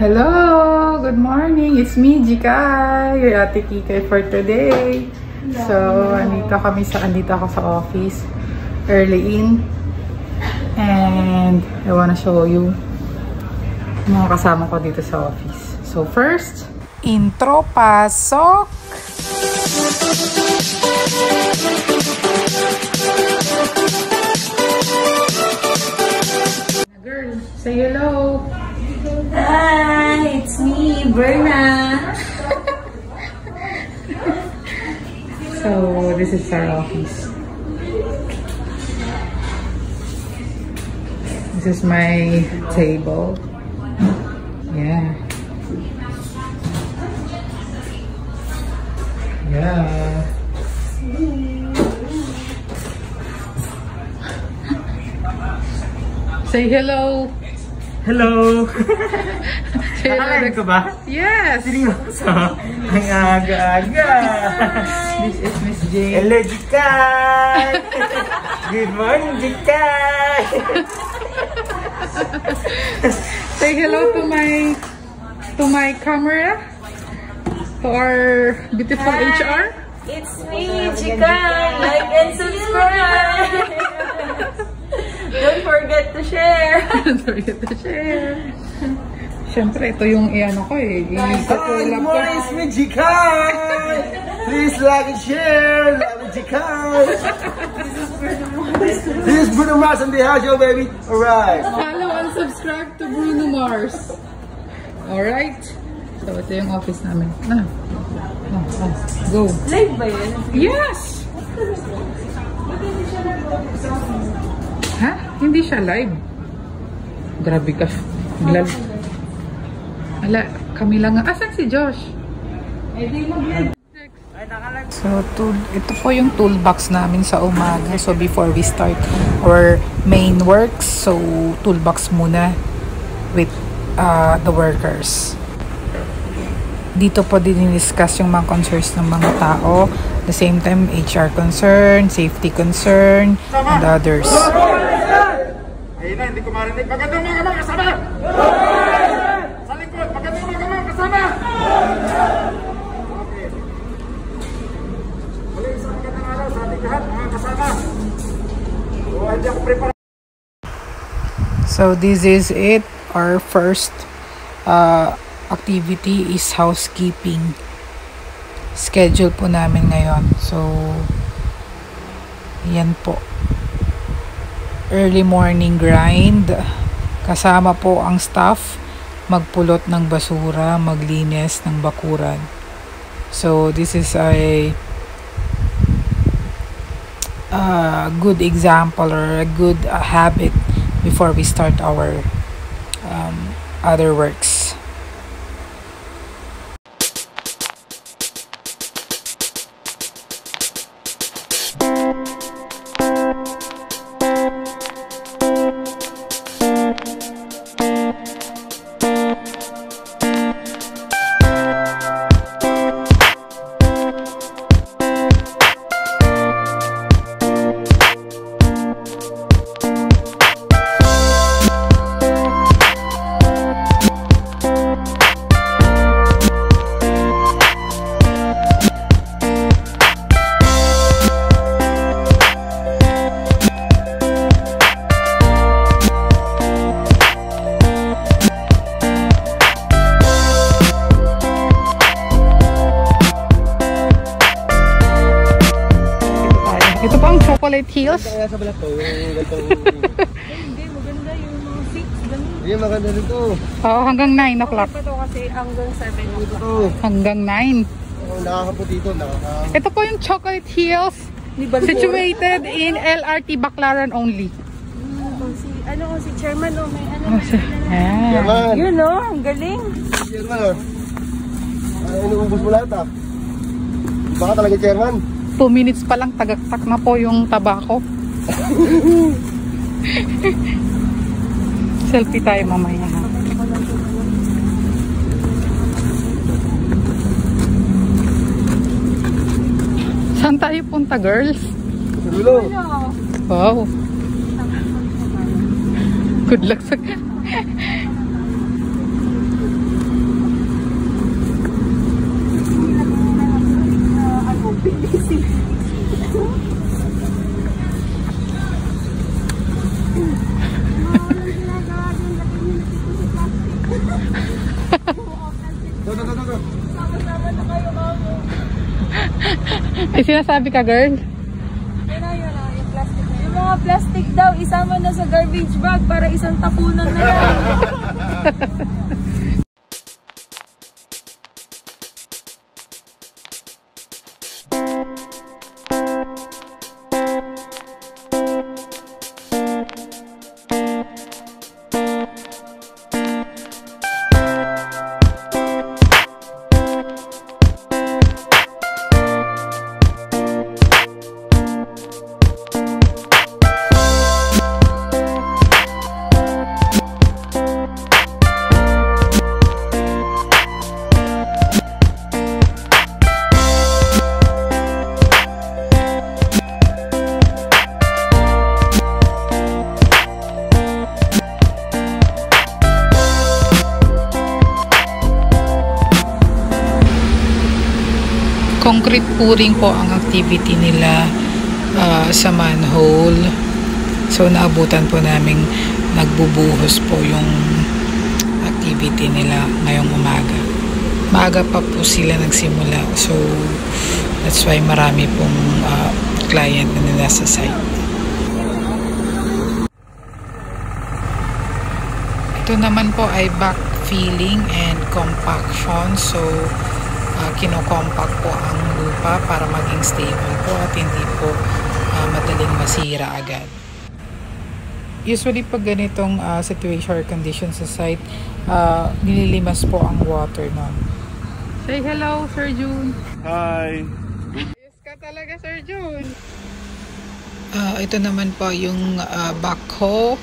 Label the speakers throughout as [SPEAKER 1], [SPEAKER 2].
[SPEAKER 1] Hello! Good morning! It's me, Jika, your Ate Kikay for today. So, andito ako sa office, early in. And I wanna show you mga kasama ko dito sa office. So, first, intro, pasok! Girl, say hello!
[SPEAKER 2] Hi, it's me, Berna.
[SPEAKER 1] So, this is our office. This is my table. Yeah. Yeah. Say hello.
[SPEAKER 3] Hello!
[SPEAKER 1] Nakalive
[SPEAKER 3] ka ba?
[SPEAKER 1] Yes!
[SPEAKER 3] Seryoso? Ang aga-aga!
[SPEAKER 1] This is Miss Jane.
[SPEAKER 3] Hello, Jikay! Good morning, Jikay!
[SPEAKER 1] Say hello to my camera, to our beautiful HR.
[SPEAKER 2] It's me, Jika. Like and subscribe. Don't forget to share.
[SPEAKER 1] Don't forget to share. Siyempre, ito yung ano ko eh.
[SPEAKER 3] Good morning, it's me, Jikay! Please like and share! Love me, Jikay! This is Bruno Mars on the house show, baby! Alright!
[SPEAKER 1] Follow and subscribe to Bruno Mars. Alright? So, ito yung office namin. Go.
[SPEAKER 2] Live ba yun?
[SPEAKER 1] Yes! Ha? Hindi siya live. Grabe ka. Ala, kami lang. Asan si Josh? So, ito po yung toolbox namin sa umaga. So, before we start our main works, so, toolbox muna with the workers. Dito po din discuss yung mga concerns ng mga tao. At the same time, HR concern, safety concern, and others.
[SPEAKER 3] Ayun na, hindi ko marinig. Magandang mga kasama! Sa likod, magandang mga kasama! Okay. Muli isang magandang araw sa ating lahat, mga kasama. So, hindi ako prepare.
[SPEAKER 1] So, this is it. Our first activity is housekeeping. Schedule po namin ngayon. So, yan po. Early morning grind. Kasama po ang staff. Magpulot ng basura, maglinis ng bakuran. So, this is a good example or a good habit before we start our other works. Ito po ang chocolate hills.
[SPEAKER 3] Kaya sa balat to, yung gatong...
[SPEAKER 2] Hindi, maganda yung mga seats.
[SPEAKER 3] Hindi, maganda rin to.
[SPEAKER 1] Oo, hanggang 9 o'clock.
[SPEAKER 2] Ito kasi hanggang 7 o'clock.
[SPEAKER 1] Hanggang 9.
[SPEAKER 3] Nakakapo dito,
[SPEAKER 1] Ito po yung chocolate hills. Situated in LRT Baclaran only.
[SPEAKER 2] Si chairman o may ano.
[SPEAKER 3] Chairman!
[SPEAKER 2] Yun o, ang galing.
[SPEAKER 3] Chairman, inuubos mo lahat ah. Baka talaga chairman.
[SPEAKER 1] 2 minutes pa lang, tagaktak na po yung tabako. Selfie tayo mamaya. Saan tayo punta, girls?
[SPEAKER 3] Dulo.
[SPEAKER 1] Wow. Good luck sa...
[SPEAKER 3] Do.
[SPEAKER 2] Sama-sama na kayo kamo.
[SPEAKER 1] May sinasabi ka, girl?
[SPEAKER 2] Yun na, yung plastic na. Yung mga plastic daw, isama na sa garbage bag para isang tapunan na lang.
[SPEAKER 1] Concrete pouring po ang activity nila sa manhole. So naabutan po namin nagbubuhos po yung activity nila ngayong umaga. Maaga pa po sila nagsimula. So that's why marami pong client na nasa site. Ito naman po ay backfilling and compaction. So kino-compact po ang lupa para maging stable po at hindi po madaling masira agad. Usually pag ganitong situation or condition sa site, nililimas po ang water nun. Say hello, Sir June.
[SPEAKER 3] Hi.
[SPEAKER 1] Yes ka talaga, Sir June. Ito naman po yung backhoe.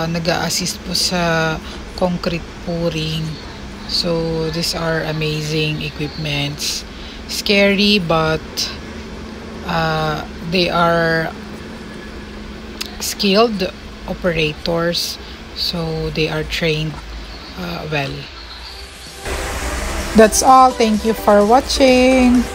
[SPEAKER 1] Nag-a-assist po sa concrete pouring. So these are amazing equipments. Scary, but they are skilled operators. So they are trained well. That's all. Thank you for watching.